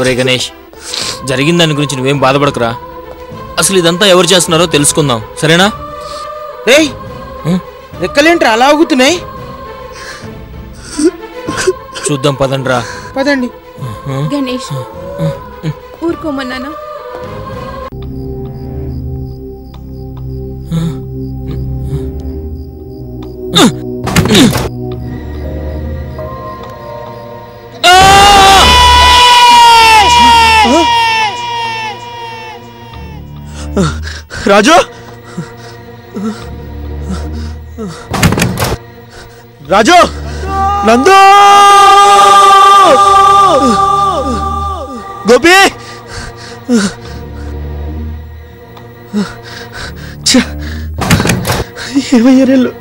ఒరే గణేష్, జరిగిన దాని గురించి నువ్వేం బాధపడకురా. అసలు ఇదంతా ఎవరు చేస్తున్నారో తెలుసుకుందాం, సరేనా? రేయ్, రెక్కలేంట్రా అలా ఆగుతున్నాయి? చూద్దాం పదండ్రా. పదండి. గణేష్, ఊరుకోమన్నానా? రాజు, రాజు, నందు, గోపి, ఏమయ్యారు?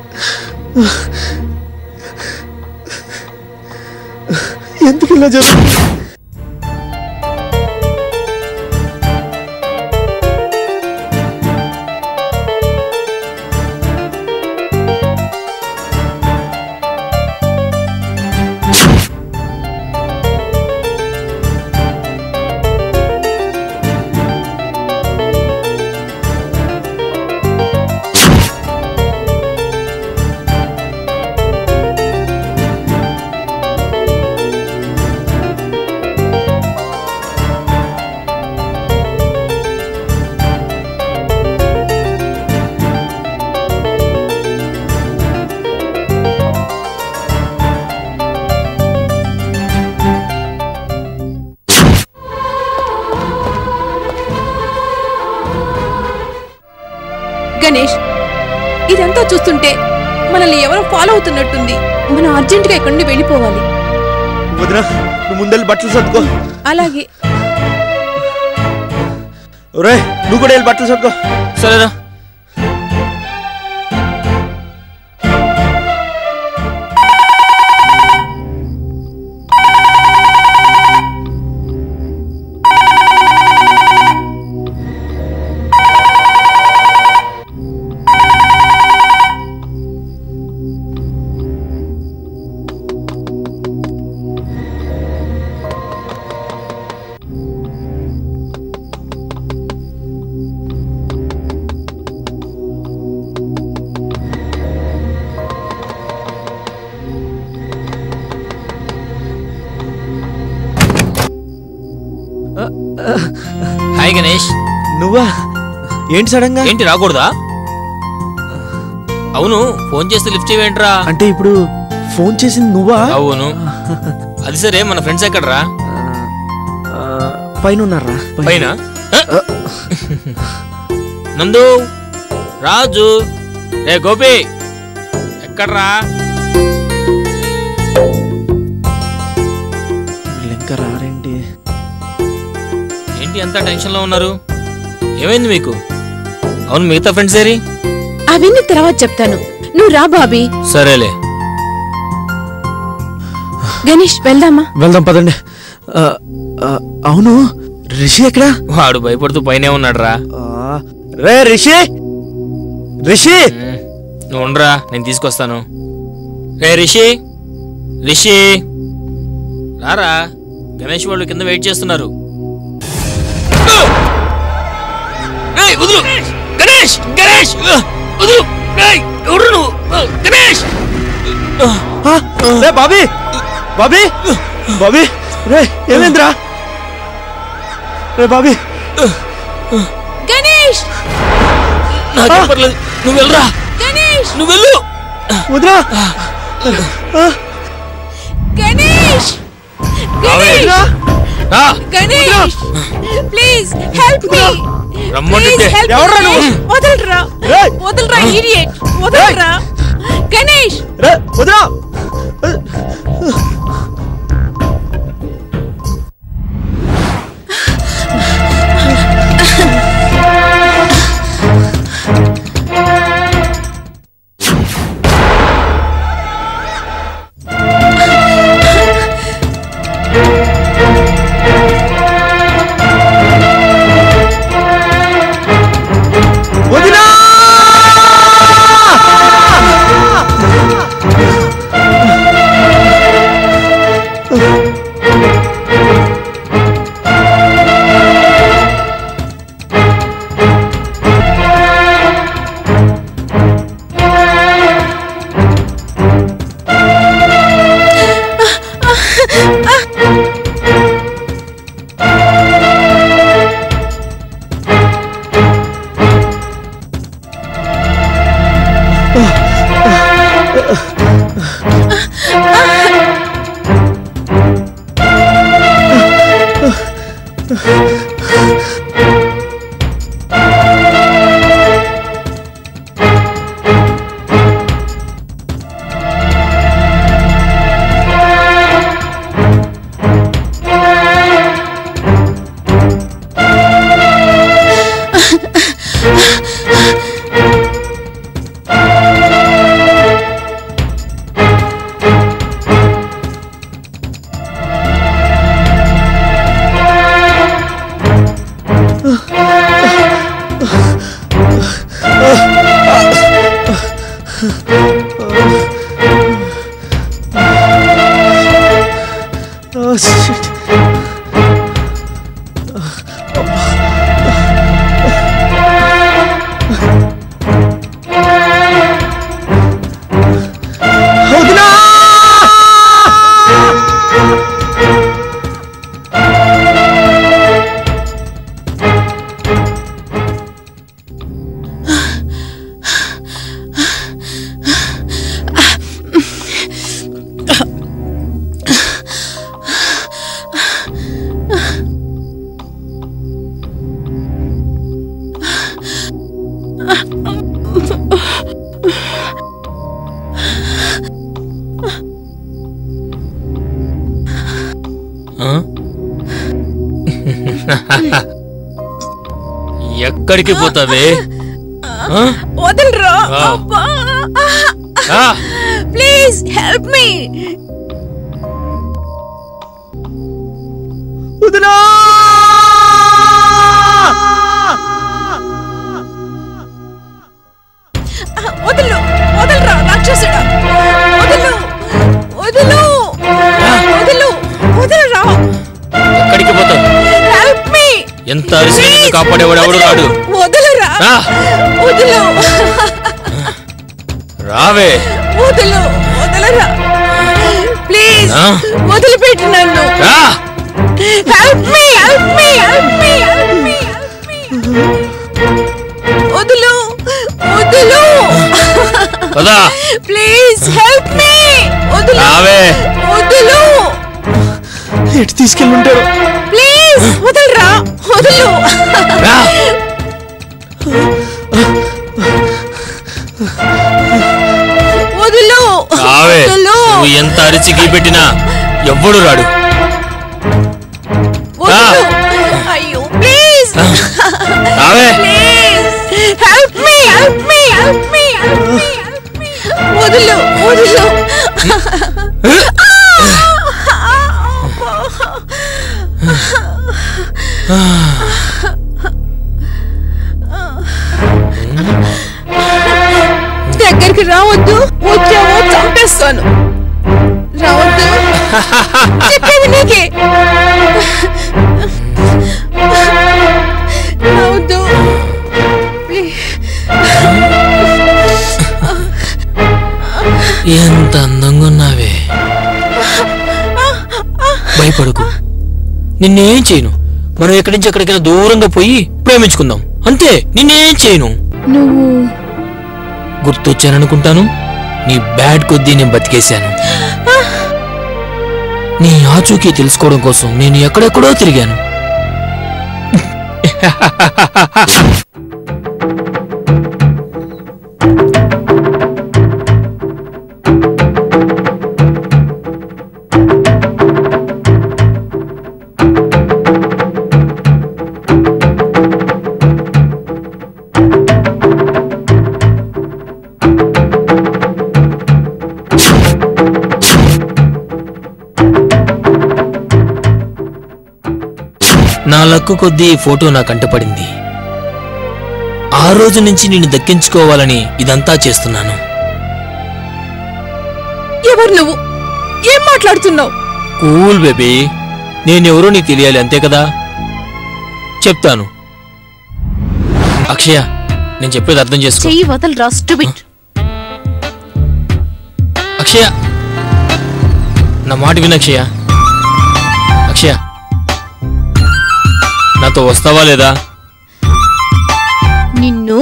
ఎందుకు ఇలా జరుగుతుంది? గణేష్, ఇదంతా చూస్తుంటే మనల్ని ఎవరో ఫాలో అవుతున్నట్టుంది. మనం అర్జెంటుగా ఇక్కడి నుండి వెళ్ళిపోవాలి. వదినా, నువ్వు ముందెళ్ళి బట్టలు సర్దుకో. అలాగే. ఒరే, నువ్వు కూడా వెళ్ళి బట్టలు సర్దుకో. సరేరా. హాయ్ గణేష్. నువ్వా? ఏంటి సడన్ గా? ఏంటి రాకూడదా? అవును, ఫోన్ చేస్తే లిఫ్ట్ చేయవేంట్రా? అంటే ఇప్పుడు ఫోన్ చేసింది నువ్వా? అవును. అది సరే, మన ఫ్రెండ్స్ ఎక్కడరా? పైన ఉన్నారా? పైన? నందు, రాజు, ఏ గోపి, ఎక్కడ్రా? ఇంకా రారేంటి? ఏంటి అంతా టెన్షన్ లో ఉన్నారు? ఏమైంది మీకు? అవును, మిగతా ఫ్రెండ్స్ ఏరి? అవన్నీ తర్వాత చెప్తాను, నువ్వు రా బాబీ. సరేలే. గణేష్, వెళ్దామా? వెళ్దాం పదండి. అవును, రిషి ఎక్కడా? వాడు భయపడుతూ పైనే ఉన్నాడు రా. రే రిషి, రిషి, నువ్వు ఉండరా, నేను తీసుకొస్తాను. రే రిషి, రిషి రారా, గణేష్ వాళ్ళు కింద వెయిట్ చేస్తున్నారు. వదులు గణేష్, గణేష్ వదులు. ఎవరు నువ్వు? గణేష్. రే బాబీ, బాబీ, బాబీ, రే ఏమేంద్రా? రే బాబీ. గణేష్, నాకేం పర్లేదు, నువ్వు వెళ్ళరా. గణేష్, నువ్వు వెళ్ళు. వదిరా. Ganesh, Ganesh, Ganesh, please help me. రమ్మంటే ఎవరు నువ్వు? వదలరా, వదలరా, ఇడియట్, వదలరా. గణేష్, రే వదిరా. ఎక్కడికి పోతావే? వదలరా ఆ! ప్లీజ్ హెల్ప్ మీ. వదినా వదలు వదలరా రాక్షసుడా. వదలు వదలు వదలు వదలరా. ఎక్కడికి పోతావు? Help me. ఎంత అరిసి కాపాడేవాడు ఎవడు రాడు. వదలరా. వదలు రావే. వదలు వదలరా ప్లీజ్. వదిలిపెట్టు నన్ను. Help me help me help me help me వదలు వదలు ప్లీజ్ హెల్ప్ మీ. వదలు వదలు. ఎటు తీసుకెళ్ళి ఉంటారు? ప్లీజ్ వదలరా. వదలు వదలు. నువ్వు ఎంత అరిచి గీపెట్టినా ఎవ్వడు రాడు. అయ్యో please please help me help me help me వదలు వదలు. దగ్గరికి రావద్దు. వచ్చావో చంపేస్తాను. రావద్దు చెప్పేది నీకే. రావద్దు. ఎంత అందంగా ఉన్నావే. భయపడకు, నిన్నేం చేయను. మనం ఎక్కడి నుంచి ఎక్కడికైనా దూరంగా పోయి ప్రేమించుకుందాం అంతే. నిన్నేం చేయను. నువ్వు గుర్తొచ్చాననుకుంటాను. నీ బ్యాడ్ కొద్దీ నేను బతికేశాను. నీ ఆచూకీ తెలుసుకోవడం కోసం నేను ఎక్కడెక్కడో తిరిగాను. నా లక్కు కొద్దీ ఈ ఫోటో నా కంటపడింది. ఆ రోజు నుంచి నిన్ను దక్కించుకోవాలని ఇదంతా చేస్తున్నాను. ఎవరు నువ్వు? ఏం మాట్లాడుతున్నావు? కూల్ బేబీ, నేనెవరో నీకు తెలియాలి అంతే కదా. చెప్తాను. అక్షయ, నేను చెప్పేది అర్థం చేసుకో. చెయ్యి వదలరా స్టూపిడ్. అక్షయ, నా మాట విను అక్షయ. అక్షయ, నాతో వస్తావా లేదా? నిన్ను